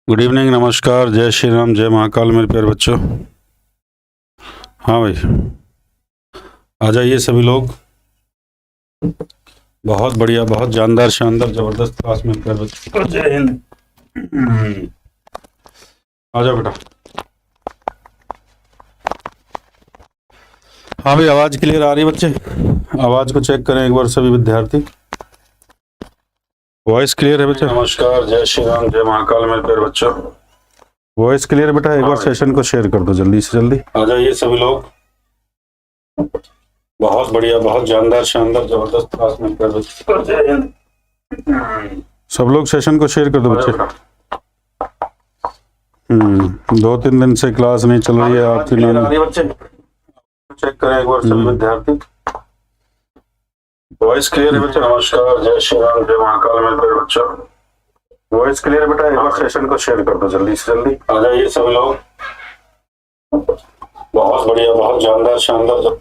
Good evening, नमस्कार, जय श्री राम, जय महाकाल मेरे प्यारे बच्चों। हाँ भाई, आ जाइए सभी लोग। बहुत बढ़िया, बहुत जानदार, शानदार, जबरदस्त क्लास में प्यारे बच्चों। जय हिंद। आ जाओ बेटा। हाँ भाई, आवाज़ क्लियर आ रही है बच्चे? आवाज़ को चेक करें एक बार सभी विद्यार्थी। वॉइस क्लियर है बच्चे? नमस्कार, जय श्री राम, जय महाकाल मेरे प्यारे बच्चों। वॉइस क्लियर है बेटा? एक बार सेशन को शेयर कर दो जल्दी से जल्दी। आ जाइए सभी लोग। बहुत बढ़िया, बहुत जानदार, शानदार, जबरदस्त क्लास में प्यारे बच्चों। जय हिंद। सब लोग सेशन को शेयर कर दो बच्चे। 2-3 दिन से क्लास नहीं चल रही है आपकी। बच्चे चेक करें एक बार सभी विद्यार्थी। वॉइस क्लियर है बच्चे? नमस्कार, जय श्री राम, जय महाकाल मेरे प्यारे बच्चों। वॉइस क्लियर है बेटा? एक बार सेशन को शेयर कर दो जल्दी से जल्दी। आ जाइए सभी लोग। बहुत बढ़िया, बहुत जानदार, शानदार।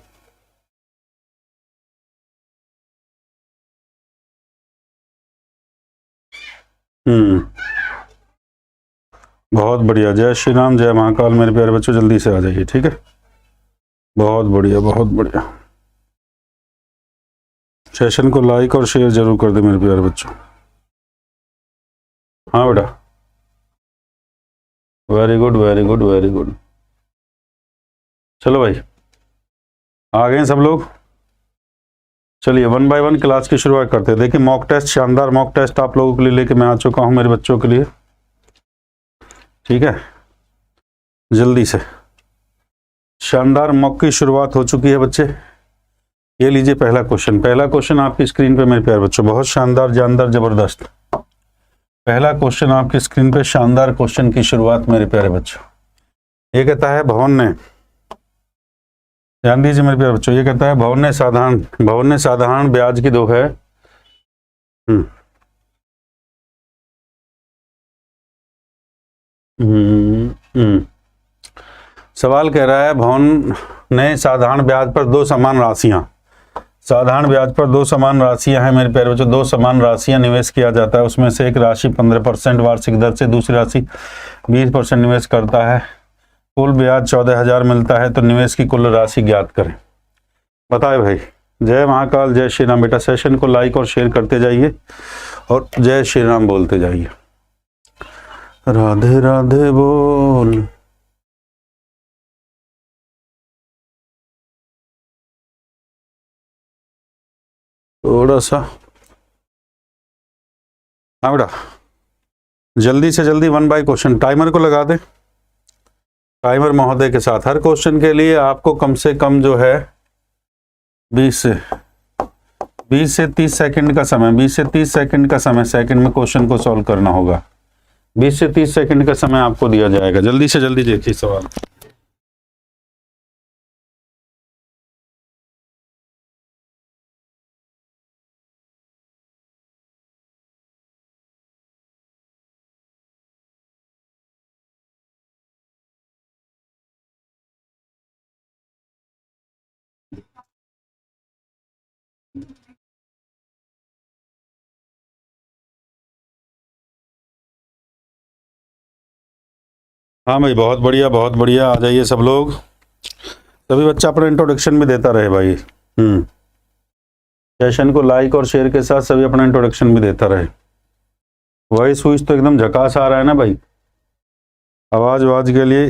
बहुत बढ़िया, जय श्री राम, जय महाकाल मेरे प्यारे बच्चों, जल्दी से आ जाइए, ठीक है? बहुत बढ़िया, बहुत बढ़िया। सेशन को लाइक और शेयर जरूर कर दे मेरे प्यारे बच्चों। हाँ बेटा, very good, very good, very good. चलो भाई, आ गए सब लोग। चलिए 1 बाय 1 क्लास की शुरुआत करते हैं। देखिए, मॉक टेस्ट, शानदार मॉक टेस्ट आप लोगों के लिए लेके मैं आ चुका हूं मेरे बच्चों के लिए, ठीक है? जल्दी से शानदार मॉक की शुरुआत हो चुकी है बच्चे। ये लीजिए पहला क्वेश्चन। पहला क्वेश्चन आपकी स्क्रीन पे मेरे प्यारे बच्चों, बहुत शानदार, जानदार, जबरदस्त। पहला क्वेश्चन आपकी स्क्रीन पे, शानदार क्वेश्चन की शुरुआत मेरे प्यारे बच्चों। ये कहता है भवन ने, ध्यान दीजिए मेरे प्यारे बच्चों, ये कहता है भवन ने साधारण ब्याज की दो है। सवाल कह रहा है भवन ने साधारण ब्याज पर दो समान राशियां, साधारण ब्याज पर दो समान राशियां हैं मेरे प्यारे बच्चों। दो समान राशियां निवेश किया जाता है, उसमें से एक राशि 15% वार्षिक दर से, दूसरी राशि 20% निवेश करता है। कुल ब्याज 14,000 मिलता है, तो निवेश की कुल राशि ज्ञात करें। बताए भाई। जय महाकाल, जय श्री राम। बेटा सेशन को लाइक और शेयर करते जाइए और जय श्री राम बोलते जाइए। राधे राधे बोल। थोड़ा सा, हाँ बेटा, जल्दी से जल्दी 1 बाय क्वेश्चन। टाइमर को लगा दे, टाइमर महोदय के साथ। हर क्वेश्चन के लिए आपको कम से कम जो है 20 से 30 सेकंड का समय, 20 से 30 सेकंड का समय, सेकंड में क्वेश्चन को सॉल्व करना होगा। 20 से 30 सेकंड का समय आपको दिया जाएगा। जल्दी से जल्दी देखिए सवाल। हाँ भाई, बहुत बढ़िया, बहुत बढ़िया। आ जाइए सब लोग। सभी बच्चा अपना इंट्रोडक्शन भी देता रहे भाई। सेशन को लाइक और शेयर के साथ सभी अपना इंट्रोडक्शन भी देता रहे। वॉइस तो एकदम झकास आ रहा है ना भाई? आवाज के लिए,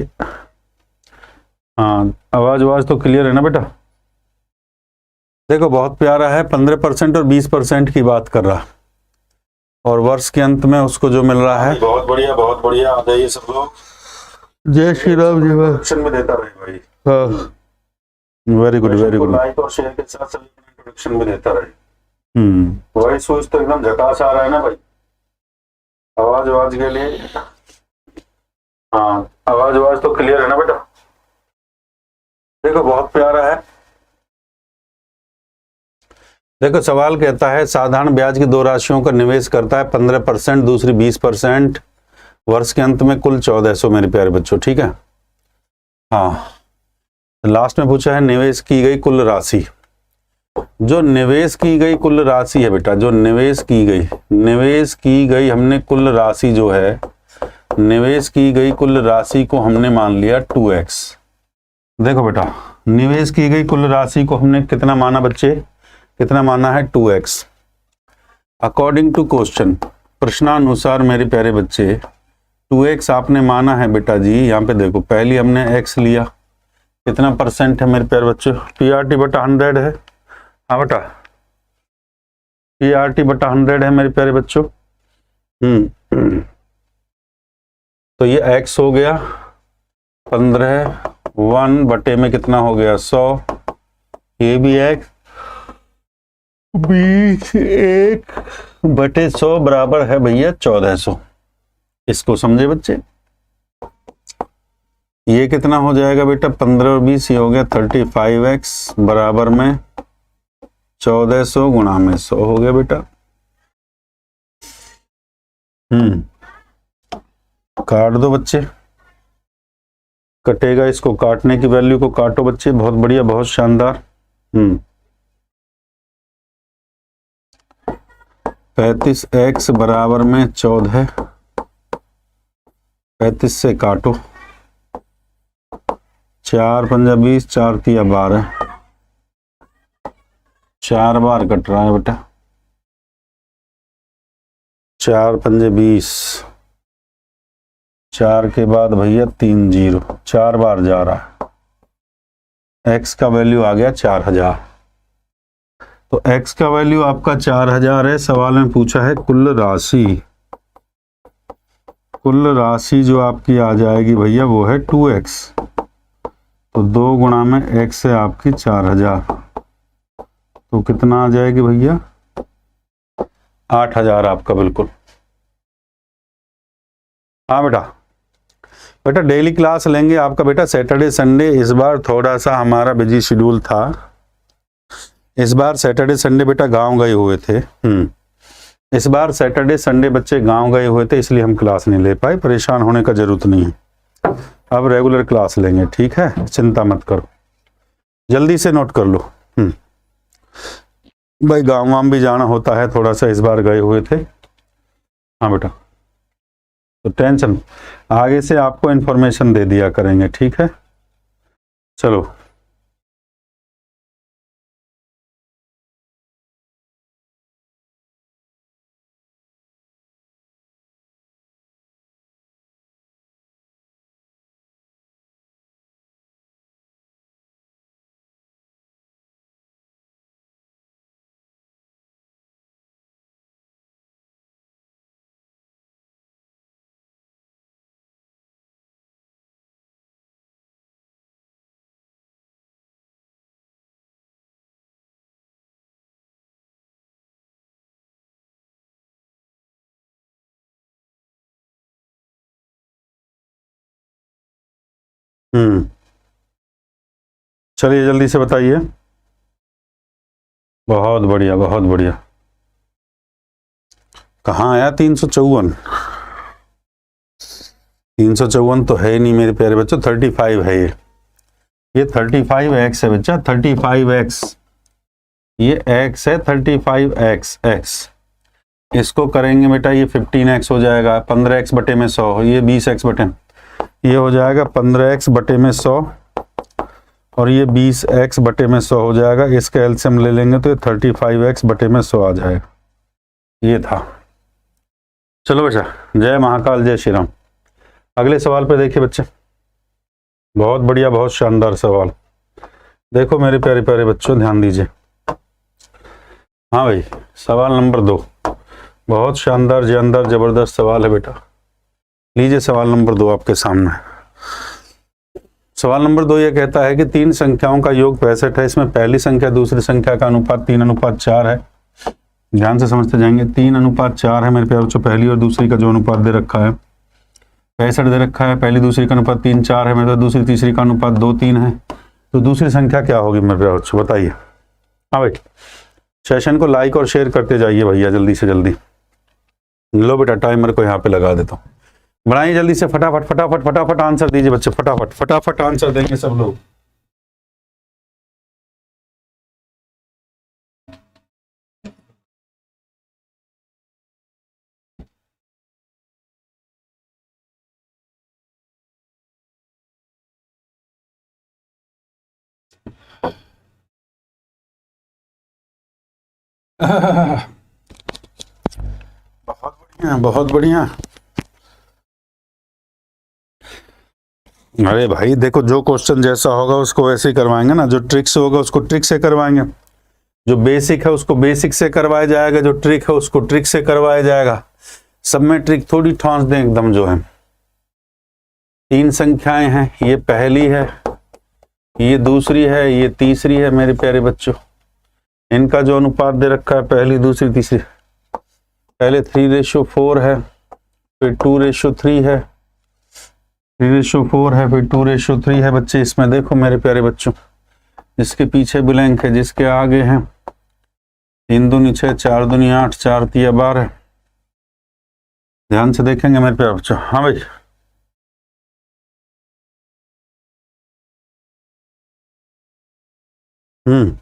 हाँ, आवाज तो क्लियर है ना बेटा? देखो बहुत प्यारा है, 15% और 20% की बात कर रहा, और वर्ष के अंत में उसको जो मिल रहा है। बहुत बढ़िया, बहुत बढ़िया। आ जाइए सब लोग। जय श्री राम जी। इंट्रोडक्शन में देता रहे भाई। हाँ, very good, very good. Like और शेयर के साथ सभी इंट्रोडक्शन में देता रहे। वॉइस तो एकदम झकास आ रहा है ना भाई? आवाज के लिए, हाँ, आवाज तो क्लियर है ना बेटा? देखो बहुत प्यारा है। देखो सवाल कहता है साधारण ब्याज की दो राशियों का निवेश करता है, 15%, दूसरी 20%, वर्ष के अंत में कुल 1400 मेरे प्यारे बच्चों, ठीक है? हाँ, लास्ट में पूछा है निवेश की गई कुल राशि। जो निवेश की गई कुल राशि है बेटा, जो निवेश की गई हमने कुल राशि जो है निवेश की गई कुल राशि को हमने मान लिया 2x। देखो बेटा, निवेश की गई कुल राशि को हमने कितना माना बच्चे, कितना माना है 2x। अकॉर्डिंग टू क्वेश्चन, प्रश्नानुसार मेरे प्यारे बच्चे 2x आपने माना है बेटा जी। यहाँ पे देखो, पहली हमने x लिया, कितना परसेंट है मेरे प्यारे बच्चों, PRT बटा 100 है। हाँ बेटा, PRT बटा 100 है मेरे प्यारे बच्चों। तो ये x हो गया 15, 1 बटे में कितना हो गया 100, ये भी x, 20 1 बटे 100 बराबर है भैया 1400। इसको समझे बच्चे, ये कितना हो जाएगा बेटा, 15 और 20 ये हो गया 35x बराबर में 1400 गुणा में 100 हो गया बेटा। काट दो बच्चे, कटेगा, इसको काटने की वैल्यू को काटो बच्चे, बहुत बढ़िया, बहुत शानदार। 35x बराबर में 14, 35 से काटो, 4 पंजा 20, 4 तिया 12, 4 बार कट रहा है बेटा, 4 पंजे 20, 4 के बाद भैया 3 0, 4 बार जा रहा है। x का वैल्यू आ गया 4000। तो x का वैल्यू आपका 4000 है। सवाल में पूछा है कुल राशि, कुल राशि जो आपकी आ जाएगी भैया वो है 2x। तो 2 गुणा में x है आपकी 4000, तो कितना आ जाएगी भैया 8000 आपका, बिल्कुल। हाँ बेटा, बेटा डेली क्लास लेंगे आपका बेटा सैटरडे संडे। इस बार थोड़ा सा हमारा बिजी शेड्यूल था, इस बार सैटरडे संडे बेटा गांव गए हुए थे। इस बार सैटरडे संडे बच्चे गांव गए हुए थे, इसलिए हम क्लास नहीं ले पाए। परेशान होने का जरूरत नहीं है, अब रेगुलर क्लास लेंगे, ठीक है, चिंता मत करो, जल्दी से नोट कर लो। भाई गाँव वाम भी जाना होता है, थोड़ा सा इस बार गए हुए थे। हाँ बेटा, तो टेंशन, आगे से आपको इंफॉर्मेशन दे दिया करेंगे, ठीक है। चलो चलिए जल्दी से बताइए। बहुत बढ़िया, बहुत बढ़िया। कहाँ आया 354? 354 तो है ही नहीं मेरे प्यारे बच्चों, 35 है ये 35x है बच्चा, 35x, ये x है 35x, x इसको करेंगे बेटा, ये 15x हो जाएगा, 15x बटे में 100, ये 20x बटे, ये हो जाएगा 15x बटे में 100, और ये 20x बटे में 100 हो जाएगा। इसका एलसीएम ले लेंगे तो ये 35x बटे में 100 आ जाएगा। ये था। चलो बेटा, जय महाकाल, जय श्री राम। अगले सवाल पे देखिए बच्चे, बहुत बढ़िया, बहुत शानदार सवाल। देखो मेरे प्यारे प्यारे बच्चों, ध्यान दीजिए। हाँ भाई, सवाल नंबर 2 बहुत शानदार, जानदार, जबरदस्त सवाल है बेटा। लीजिए सवाल नंबर 2 आपके सामने। सवाल नंबर 2 ये कहता है कि 3 संख्याओं का योग 65 है। इसमें पहली संख्या दूसरी संख्या का अनुपात 3:4 है। ध्यान से समझते जाएंगे। 3:4 है मेरे प्यारे बच्चों, पहली और दूसरी का जो अनुपात दे रखा है। 65 दे रखा है, पहली दूसरी का अनुपात 3:4 है मेरे पास, दूसरी तीसरी का अनुपात 2:3 है। तो दूसरी संख्या क्या होगी मेरे प्यारे बच्चों, बताइए। हाँ भाई, सेशन को लाइक और शेयर करते जाइए भैया, जल्दी से जल्दी। लो बेटा, टाइमर को यहाँ पे लगा देता हूँ, बनाइए जल्दी से, फटाफट फटाफट फटाफट आंसर दीजिए बच्चे, फटाफट फटाफट आंसर देंगे सब लोग। बहुत बढ़िया, बहुत बढ़िया। अरे भाई देखो, जो क्वेश्चन जैसा होगा उसको वैसे ही करवाएंगे ना, जो ट्रिक से होगा उसको ट्रिक से करवाएंगे, जो बेसिक है उसको बेसिक से करवाया जाएगा, जो ट्रिक है उसको ट्रिक से करवाया जाएगा। सब में ट्रिक थोड़ी ठोंस दें एकदम। जो है 3 संख्याएं हैं, ये पहली है, ये दूसरी है, ये तीसरी है मेरे प्यारे बच्चों। इनका जो अनुपात दे रखा है, पहली दूसरी तीसरी, पहले 3:4 है, फिर 2:3 है, 3:4 है, फिर 2:3 है। बच्चे इसमें देखो मेरे प्यारे बच्चों, जिसके पीछे ब्लैंक है, जिसके आगे है 3 दूनी 6, 4 दूनी 8, 4 तिया 12। ध्यान से देखेंगे मेरे प्यारे बच्चों। हाँ भाई, हम्म,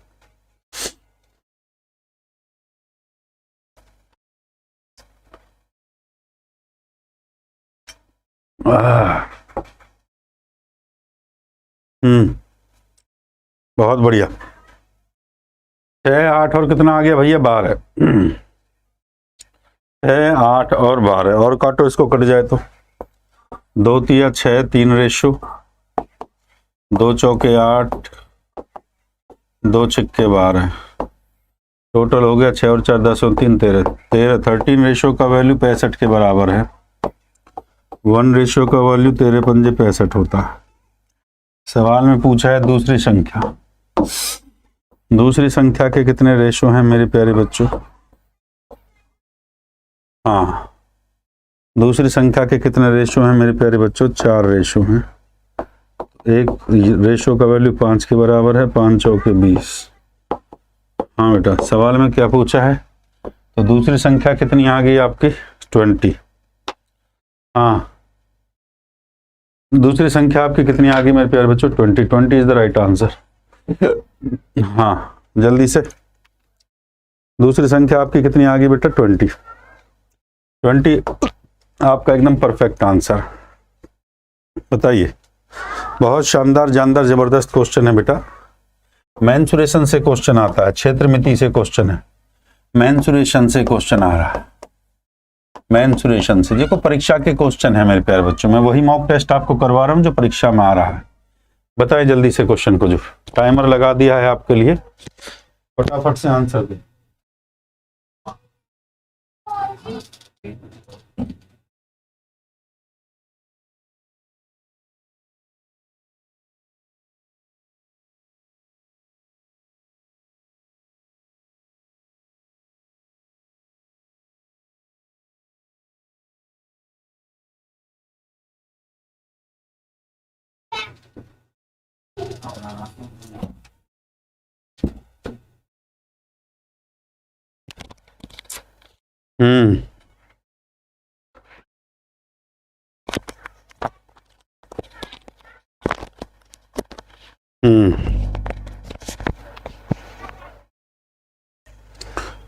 बहुत बढ़िया। 6, 8 और कितना आ गया भैया? 12। 6, 8 और 12, और काटो इसको, कट जाए तो 2 तिया 6, 3:, 2 चौके 8, 2 छिक्के 12, टोटल हो गया 6 और 4 10 और 3 13। 13 का वैल्यू 65 के बराबर है। 1 का वैल्यू 13 पंजे 65 होता है। सवाल में पूछा है दूसरी संख्या। दूसरी संख्या के कितने रेशो हैं मेरे प्यारे बच्चों? हाँ, दूसरी संख्या के कितने रेशो हैं मेरे प्यारे बच्चों? 4 रेशो हैं। एक रेशो का वैल्यू 5 के बराबर है, 5 चौके 20। हाँ बेटा, सवाल में क्या पूछा है? तो दूसरी संख्या कितनी आ गई आपकी? 20। हाँ, दूसरी संख्या आपकी कितनी आ गई मेरे प्यारे बच्चों? 20। 20 इज द राइट आंसर। हाँ, जल्दी से, दूसरी संख्या आपकी कितनी आ गई बेटा? 20। 20 आपका एकदम परफेक्ट आंसर। बताइए, बहुत शानदार, जानदार, जबरदस्त क्वेश्चन है बेटा। मेंसुरेशन से क्वेश्चन आता है, क्षेत्रमिति से क्वेश्चन है, मेंसुरेशन से क्वेश्चन आ रहा है। मेंसुरेशन से देखो, परीक्षा के क्वेश्चन है मेरे प्यारे बच्चों। मैं वही मॉक टेस्ट आपको करवा रहा हूं जो परीक्षा में आ रहा है। बताइए जल्दी से क्वेश्चन को, जो टाइमर लगा दिया है आपके लिए, फटाफट से आंसर दे। हम्म,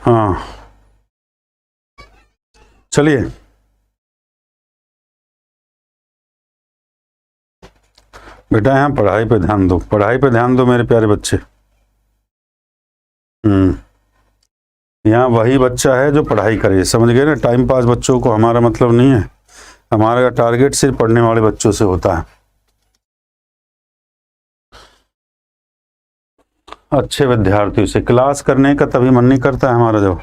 हाँ, चलिए बेटा, यहाँ पढ़ाई पे ध्यान दो, पढ़ाई पे ध्यान दो मेरे प्यारे बच्चे। यहाँ वही बच्चा है जो पढ़ाई करे, समझ गए ना? टाइम पास बच्चों को हमारा मतलब नहीं है। हमारा टारगेट सिर्फ पढ़ने वाले बच्चों से होता है। अच्छे विद्यार्थियों से क्लास करने का तभी मन नहीं करता है हमारा। जब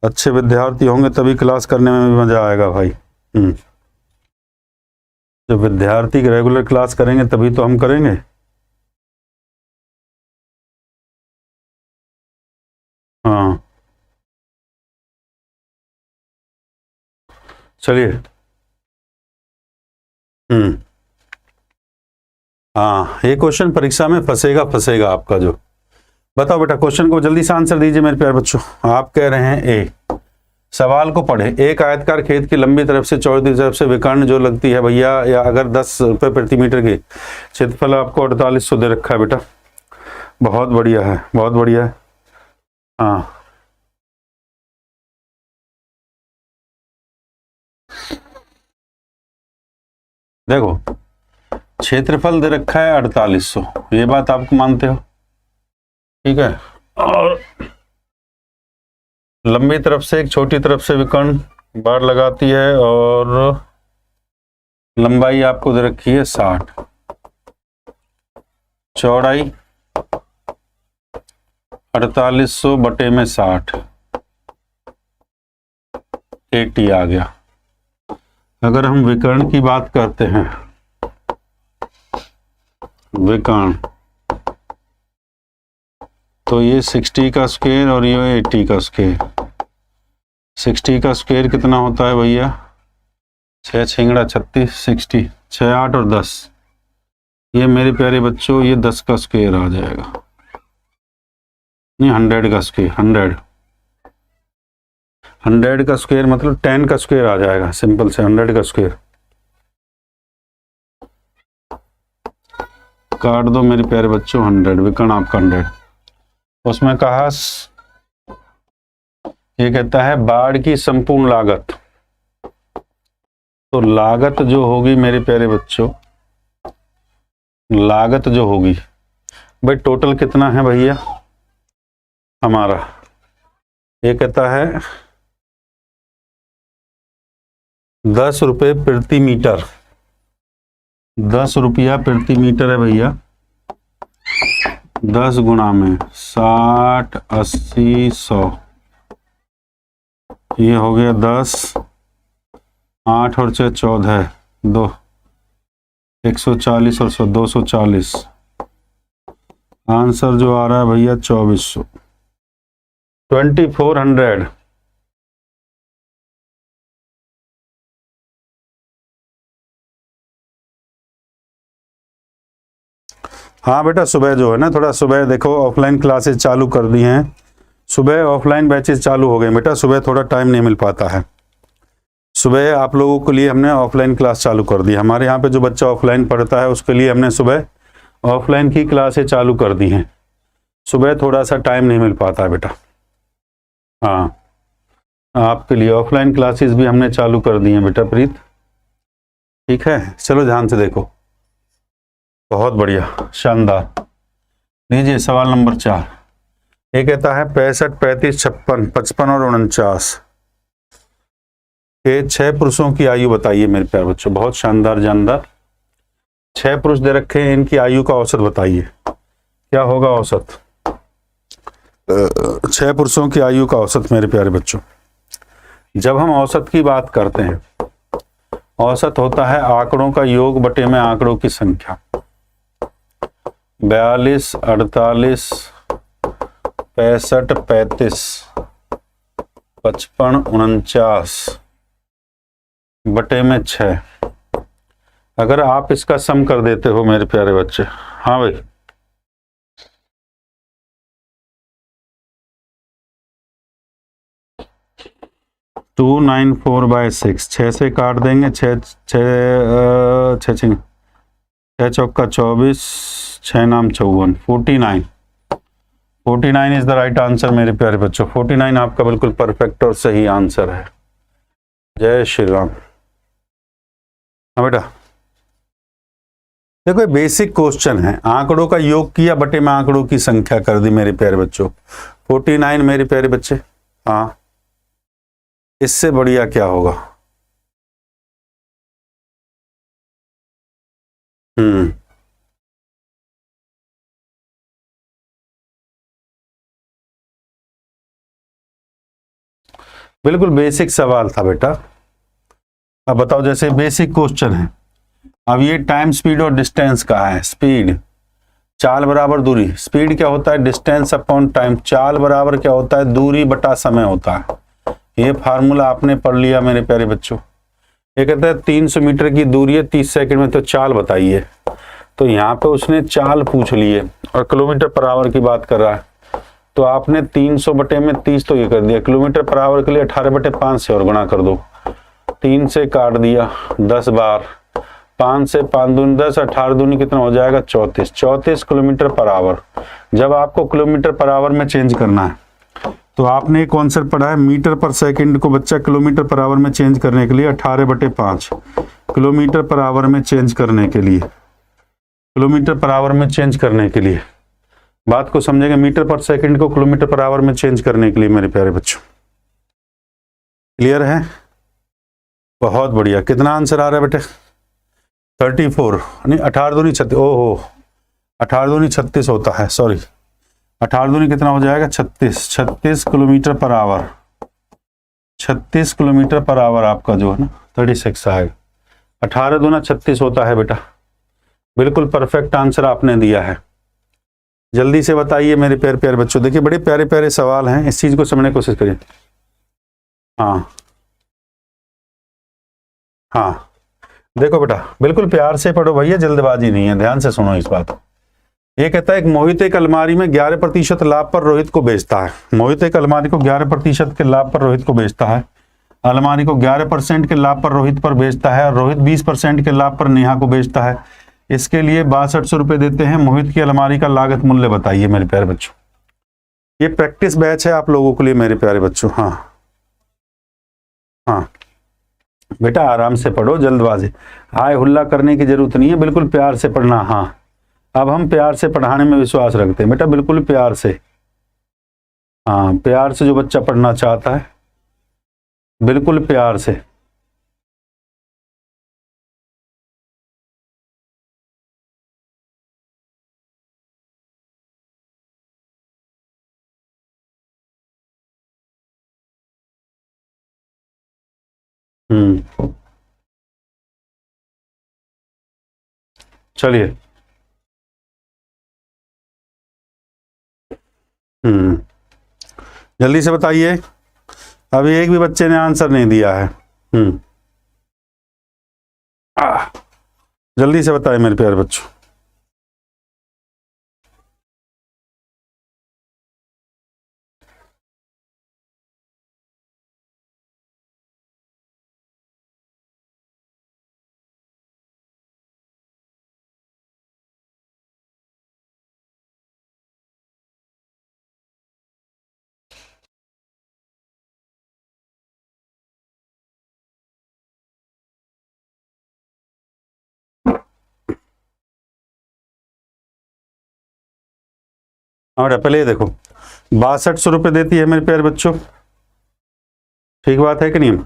अच्छे विद्यार्थी होंगे तभी क्लास करने में भी मजा आएगा भाई। जब विद्यार्थी रेगुलर क्लास करेंगे तभी तो हम करेंगे। हाँ, चलिए। हाँ, ये क्वेश्चन परीक्षा में फंसेगा फंसेगा आपका। जो बताओ बेटा, क्वेश्चन को जल्दी से आंसर दीजिए मेरे प्यारे बच्चों। आप कह रहे हैं ए। सवाल को पढ़े। एक आयतकार खेत की लंबी तरफ से चौड़ी तरफ से विकर्ण जो लगती है भैया, या अगर 10 रुपये प्रति मीटर की, क्षेत्रफल आपको 4800 दे रखा है बेटा। बहुत बढ़िया है, बहुत बढ़िया है। हाँ, देखो क्षेत्रफल दे रखा है 4800, ये बात आप मानते हो? ठीक है। और लंबी तरफ से एक छोटी तरफ से विकर्ण बाड़ लगाती है और लंबाई आपको दे रखी है 60, चौड़ाई 4800 बटे में 60, 80 आ गया। अगर हम विकर्ण की बात करते हैं, विकर्ण, तो ये 60 का स्क्वायर और ये 80 का स्क्वायर। 60 का स्क्वायर कितना होता है भैया? 6 छिंगड़ा 36, 60, 6 8 और 10। ये मेरे प्यारे बच्चों ये 10 का स्क्वायर आ जाएगा, नहीं 100 का स्क्वायर, 100 का स्क्वायर मतलब 10 का स्क्वायर आ जाएगा, सिंपल से 100 का स्क्वायर। काट दो मेरे प्यारे बच्चों 100, विकर्ण आपका 100। उसमें कहा, ये कहता है बाढ़ की संपूर्ण लागत, तो लागत जो होगी मेरे प्यारे बच्चों, लागत जो होगी भाई, टोटल कितना है भैया हमारा? ये कहता है 10 रुपये प्रति मीटर, 10 रुपया प्रति मीटर है भैया। 10 गुणा में 60 80 100, ये हो गया 10, 8 और 6 14, 2 140 और 100 240। आंसर जो आ रहा है भैया 2400, 2400। हाँ बेटा, सुबह जो है ना, थोड़ा सुबह देखो ऑफलाइन क्लासेस चालू कर दी हैं, सुबह ऑफलाइन बैचेस चालू हो गए बेटा, सुबह थोड़ा टाइम नहीं मिल पाता है। सुबह आप लोगों के लिए हमने ऑफलाइन क्लास चालू कर दी। हमारे यहाँ पे जो बच्चा ऑफलाइन पढ़ता है उसके लिए हमने सुबह ऑफलाइन की क्लासेस चालू कर दी हैं। सुबह थोड़ा सा टाइम नहीं मिल पाता है बेटा। हाँ, आपके लिए ऑफलाइन क्लासेस भी हमने चालू कर दी हैं बेटा प्रीत, ठीक है। चलो ध्यान से देखो, बहुत बढ़िया, शानदार। लीजिए सवाल नंबर 4। ये कहता है 65 35 56 55 और 49 के 6 पुरुषों की आयु बताइए मेरे प्यारे बच्चों। बहुत शानदार जानदार 6 पुरुष दे रखे हैं, इनकी आयु का औसत बताइए, क्या होगा औसत? 6 पुरुषों की आयु का औसत मेरे प्यारे बच्चों। जब हम औसत की बात करते हैं, औसत होता है आंकड़ों का योग बटे में आंकड़ों की संख्या। 42 48 65 35 55 49 बटे में 6। अगर आप इसका सम कर देते हो मेरे प्यारे बच्चे, हाँ भाई, टू 294/6, 6 से काट देंगे, 6 चौका 24, 6 नाम 54, 49 इज द राइट आंसर मेरे प्यारे बच्चों। 49 आपका बिल्कुल परफेक्ट और सही आंसर है। जय श्री राम। हाँ बेटा, देखो बेसिक क्वेश्चन है, आंकड़ों का योग किया बटे में आंकड़ों की संख्या कर दी मेरे प्यारे बच्चों। 49 मेरे प्यारे बच्चे। हाँ, इससे बढ़िया क्या होगा? बिल्कुल बेसिक सवाल था बेटा। अब बताओ, जैसे बेसिक क्वेश्चन है, अब ये टाइम स्पीड और डिस्टेंस का है। स्पीड, चाल बराबर दूरी। स्पीड क्या होता है? Distance upon time. चाल बराबर क्या होता है? दूरी बटा समय होता है। ये फार्मूला आपने पढ़ लिया मेरे प्यारे बच्चों। ये कहता है 300 मीटर की दूरी है 30 सेकंड में, तो चाल बताइए। तो यहाँ पे उसने चाल पूछ ली है और किलोमीटर पर आवर की बात कर रहा है, तो आपने 300 बटे में 30 तो ये कर दिया। किलोमीटर पर आवर के लिए 18 बटे 5 से और गुणा कर दो। 3 से काट दिया 10 बार, 5 से 5 दूनी 10, 18 दूनी कितना हो जाएगा? 34 किलोमीटर पर आवर। जब आपको किलोमीटर पर आवर में चेंज करना है तो आपने एक कॉन्सेप्ट पढ़ा है, मीटर पर सेकंड को बच्चा किलोमीटर पर आवर में चेंज करने के लिए 18 बटे 5 किलोमीटर पर आवर में चेंज करने के लिए, किलोमीटर पर आवर में चेंज करने के लिए, बात को समझेंगे। मीटर पर सेकंड को किलोमीटर पर आवर में चेंज करने के लिए मेरे प्यारे बच्चों, क्लियर है? बहुत बढ़िया। कितना आंसर आ रहा है बेटे? 34 नहीं, 18 दूनी 36। ओहो, 18 दूनी 36 होता है, सॉरी 18 दूनी कितना हो जाएगा? 36 kilometre per hour. 36 kilometre per hour आपका जो है ना 36 आएगा। 18 दूना 36 होता है बेटा। बिल्कुल परफेक्ट आंसर आपने दिया है। जल्दी से बताइए मेरे प्यारे प्यारे बच्चों। देखिए बड़े प्यारे प्यारे सवाल हैं, इस चीज को समझने की कोशिश करिए। हाँ हाँ, देखो बेटा बिल्कुल प्यार से पढ़ो भैया, जल्दबाजी नहीं है, ध्यान से सुनो इस बात को। ये कहता है एक मोहित एक अलमारी में 11% लाभ पर रोहित को बेचता है। मोहित एक अलमारी को 11% के लाभ पर रोहित को बेचता है। अलमारी को 11% के लाभ पर रोहित पर बेचता है और रोहित 20% के लाभ पर नेहा को बेचता है। इसके लिए 6200 रुपये देते हैं। मोहित की अलमारी का लागत मूल्य बताइए मेरे प्यारे बच्चों। ये प्रैक्टिस बैच है आप लोगों के लिए मेरे प्यारे बच्चों। हाँ हाँ बेटा आराम से पढ़ो, जल्दबाजी हाय हुल्ला करने की जरूरत नहीं है, बिल्कुल प्यार से पढ़ना। हाँ अब हम प्यार से पढ़ाने में विश्वास रखते हैं बेटा, बिल्कुल प्यार से। हाँ प्यार से जो बच्चा पढ़ना चाहता है, बिल्कुल प्यार से। चलिए जल्दी से बताइए। अभी एक भी बच्चे ने आंसर नहीं दिया है। जल्दी से बताइए मेरे प्यारे बच्चों। और पहले ये देखो 6200 रुपये देती है मेरे प्यारे बच्चों, ठीक बात है कि नहीं?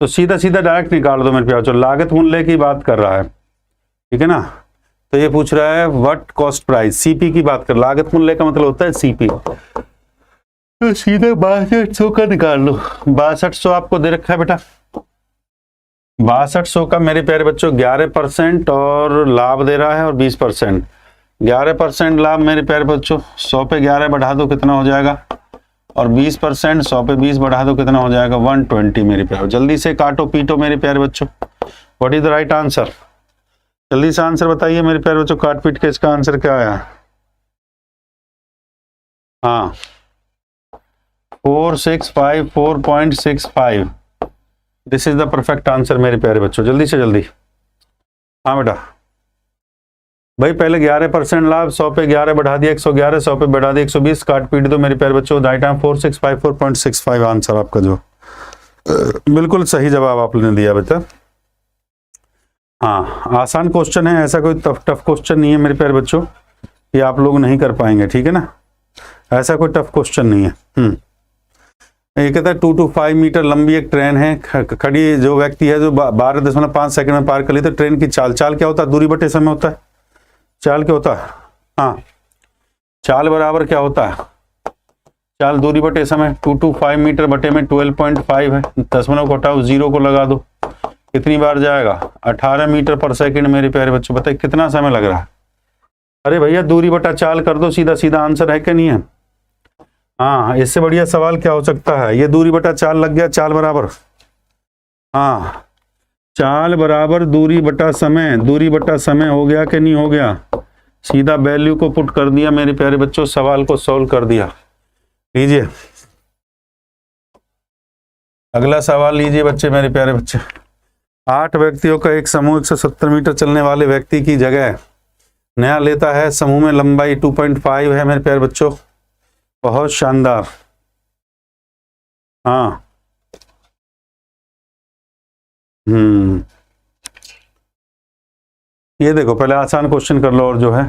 तो सीधा सीधा डायरेक्ट निकाल दो मेरे प्यारे बच्चों, लागत मूल्य की बात कर रहा है, ठीक है ना? तो ये पूछ रहा है व्हाट कॉस्ट प्राइस, सीपी की बात कर, लागत मूल्य का मतलब होता है सीपी। तो सीधे 6200 का निकाल लो। 6200 आपको दे रखा है बेटा। 6200 का मेरे प्यारे बच्चों 11% और लाभ दे रहा है और 20%। 11% लाभ मेरे प्यारे बच्चों 100 पे 11 बढ़ा दो कितना हो जाएगा, और 20% 100 पे 20 बढ़ा दो कितना हो जाएगा 120 मेरे प्यारे। जल्दी से काटो पीटो मेरे प्यारे बच्चों, what is the right answer? जल्दी से आंसर बताइए मेरे प्यारे बच्चों, काट पीट के इसका आंसर क्या आया? हाँ 4654.65, this is the perfect answer मेरे प्यारे बच्चों। जल्दी से जल्दी। हाँ बेटा भाई पहले 11% लाभ, 100 पे 11 बढ़ा दिया 111, 100 पे बढ़ा दिया 120, काट पीट दो मेरे प्यारे बच्चों। राइट आंसर 4654.65 आंसर आपका, जो बिल्कुल सही जवाब आपने दिया बेटा। हाँ आसान क्वेश्चन है, ऐसा कोई टफ क्वेश्चन नहीं है मेरे प्यारे बच्चों ये आप लोग नहीं कर पाएंगे, ठीक है ना? ऐसा कोई टफ क्वेश्चन नहीं है। ये कहता है 2 to 5 मीटर लंबी एक ट्रेन है, खड़ी जो व्यक्ति है जो 12.5 सेकंड में पार कर ली, तो ट्रेन की चाल क्या होता है? दूरी बटे समय होता है। चाल क्या होता है? हाँ चाल बराबर क्या होता है? चाल दूरी बटे समय। 2 to 5 मीटर बटे में 12.5 है, दशमलव को हटाओ 0 को लगा दो, कितनी बार जाएगा? 18 मीटर पर सेकंड मेरे प्यारे बच्चों। बताइए कितना समय लग रहा है? अरे भैया दूरी बटा चाल कर दो, सीधा सीधा आंसर है कि नहीं है? हाँ इससे बढ़िया सवाल क्या हो सकता है? ये दूरी बटा चाल लग गया, चाल बराबर, हाँ चाल बराबर दूरी बटा समय, दूरी बटा समय हो गया कि नहीं हो गया? सीधा वैल्यू को पुट कर दिया मेरे प्यारे बच्चों, सवाल को सॉल्व कर दिया। लीजिए अगला सवाल लीजिए बच्चे, मेरे प्यारे बच्चे। 8 व्यक्तियों का एक समूह 170 मीटर चलने वाले व्यक्ति की जगह नया लेता है। समूह में लंबाई 2.5 है मेरे प्यारे बच्चों, बहुत शानदार। हाँ ये देखो पहले आसान क्वेश्चन कर लो और जो है।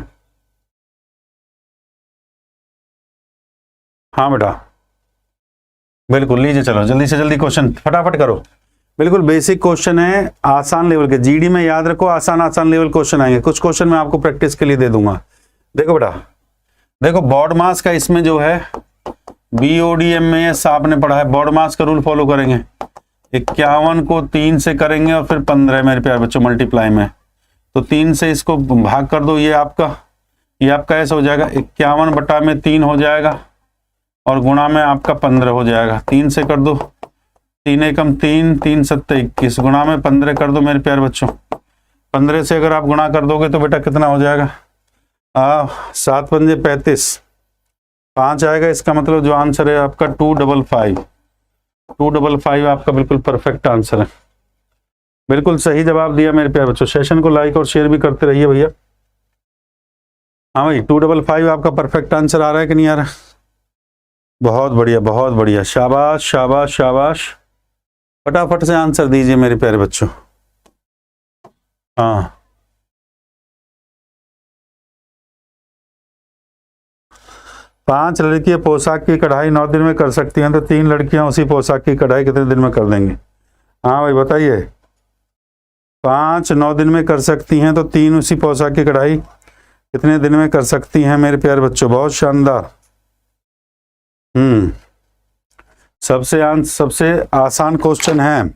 हाँ बेटा बिल्कुल, लीजिए चलो जल्दी से जल्दी क्वेश्चन फटाफट करो। बिल्कुल बेसिक क्वेश्चन है, आसान लेवल के। जीडी में याद रखो आसान आसान लेवल क्वेश्चन आएंगे। कुछ क्वेश्चन मैं आपको प्रैक्टिस के लिए दे दूंगा। देखो बेटा, देखो बॉड मास का इसमें जो है BODMAS आपने पढ़ा है, बॉड मास का रूल फॉलो करेंगे। 51 को 3 से करेंगे और फिर 15 मेरे प्यारे बच्चों मल्टीप्लाई में, तो 3 से इसको भाग कर दो, ये आपका ऐसा हो जाएगा 51 बटा में 3 हो जाएगा और गुणा में आपका 15 हो जाएगा। 3 से कर दो, 3 एकम 3, 3 सत्ते 21, गुणा में 15 कर दो मेरे प्यारे बच्चों। 15 से अगर आप गुणा कर दोगे तो बेटा कितना हो जाएगा, 7 पंजे 35, 5 आएगा। इसका मतलब जो आंसर है आपका 255 आपका बिल्कुल परफेक्ट आंसर है। बिल्कुल सही जवाब दिया मेरे प्यारे बच्चों। सेशन को लाइक और शेयर भी करते रहिए भैया। हाँ भाई, 255 आपका परफेक्ट आंसर आ रहा है कि नहीं आ रहा? बहुत बढ़िया, बहुत बढ़िया, शाबाश शाबाश शाबाश। फटाफट से आंसर दीजिए मेरे प्यारे बच्चों। हाँ, पांच लड़कियां पोशाक की कढ़ाई 9 दिन में कर सकती हैं, तो 3 लड़कियां उसी पोशाक की कढ़ाई कितने दिन में कर देंगी? हाँ भाई बताइए। 5 9 दिन में कर सकती हैं, तो 3 उसी पोशाक की कढ़ाई कितने दिन में कर सकती हैं मेरे प्यारे बच्चों? बहुत शानदार। सबसे आसान क्वेश्चन है,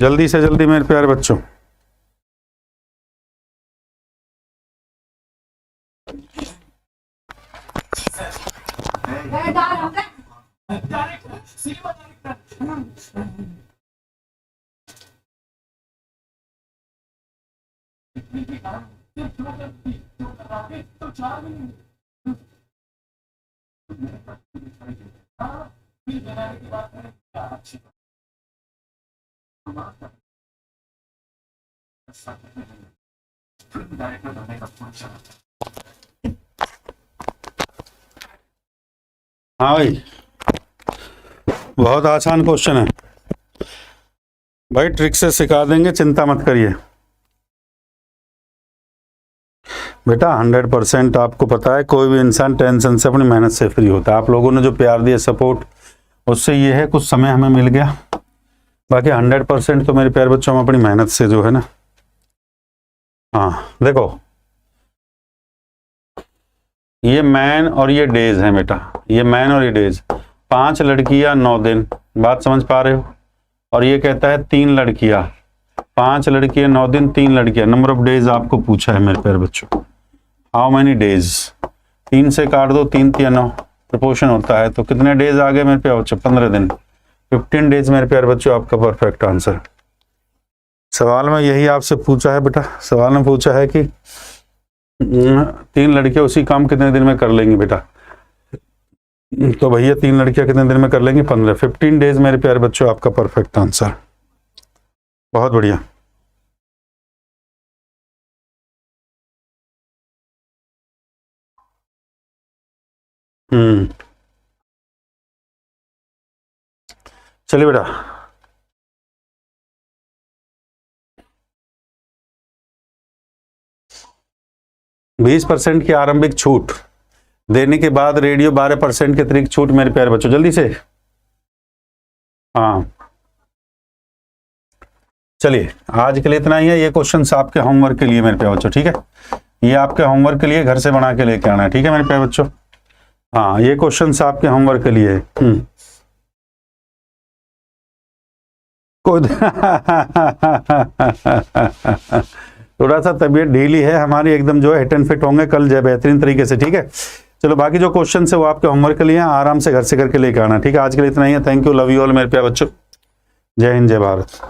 जल्दी से जल्दी मेरे प्यारे बच्चों। हाँ भाई, बहुत आसान क्वेश्चन है भाई, ट्रिक से सिखा देंगे, चिंता मत करिए बेटा। 100% आपको पता है, कोई भी इंसान टेंशन से अपनी मेहनत से फ्री होता है। आप लोगों ने जो प्यार दिया, सपोर्ट, उससे ये है कुछ समय हमें मिल गया। बाकी 100% तो मेरे प्यारे बच्चों हम अपनी मेहनत से जो है ना। हाँ देखो, ये मैन और ये डेज है बेटा, ये मैन और ये डेज। 5 लड़कियां 9 दिन, बात समझ पा रहे हो? और ये कहता है 3 लड़कियां, 5 लड़कियां 9 दिन, 3 लड़कियां। नंबर ऑफ डेज आपको पूछा है मेरे प्यारे बच्चों, हाउ मैनी डेज। 3 से काट दो, 3 3 9 प्रोपोर्शन होता है, तो कितने डेज आ गए मेरे प्यारे बच्चों? 15 दिन, 15 डेज मेरे प्यारे बच्चों आपका परफेक्ट आंसर। सवाल में यही आपसे पूछा है बेटा, सवाल में पूछा है कि 3 लड़कियां उसी काम कितने दिन में कर लेंगी बेटा? तो भैया 3 लड़कियां कितने दिन में कर लेंगी? 15 डेज मेरे प्यारे बच्चों आपका परफेक्ट आंसर। बहुत बढ़िया। चलिए बेटा, बीस % की आरंभिक छूट देने के बाद रेडियो 12% के अतिरिक्त छूट मेरे प्यारे बच्चों, जल्दी से। हाँ चलिए, आज के लिए इतना ही है। ये क्वेश्चन आपके होमवर्क के लिए मेरे प्यारे बच्चों, ठीक है? ये आपके होमवर्क के लिए घर से बना के लेके आना है, ठीक है मेरे प्यारे बच्चों? हाँ, ये क्वेश्चन आपके होमवर्क के लिए है। थोड़ा सा तबीयत ढीली है हमारी, एकदम जो है हिट एंड फिट होंगे कल जय बेहतरीन तरीके से, ठीक है? चलो, बाकी जो क्वेश्चन है वो आपके होमवर्क के लिए आराम से घर से करके लेके आना, ठीक है? आज के लिए इतना ही है। Thank you, love you all मेरे प्यारे बच्चों। जय हिंद, जय भारत।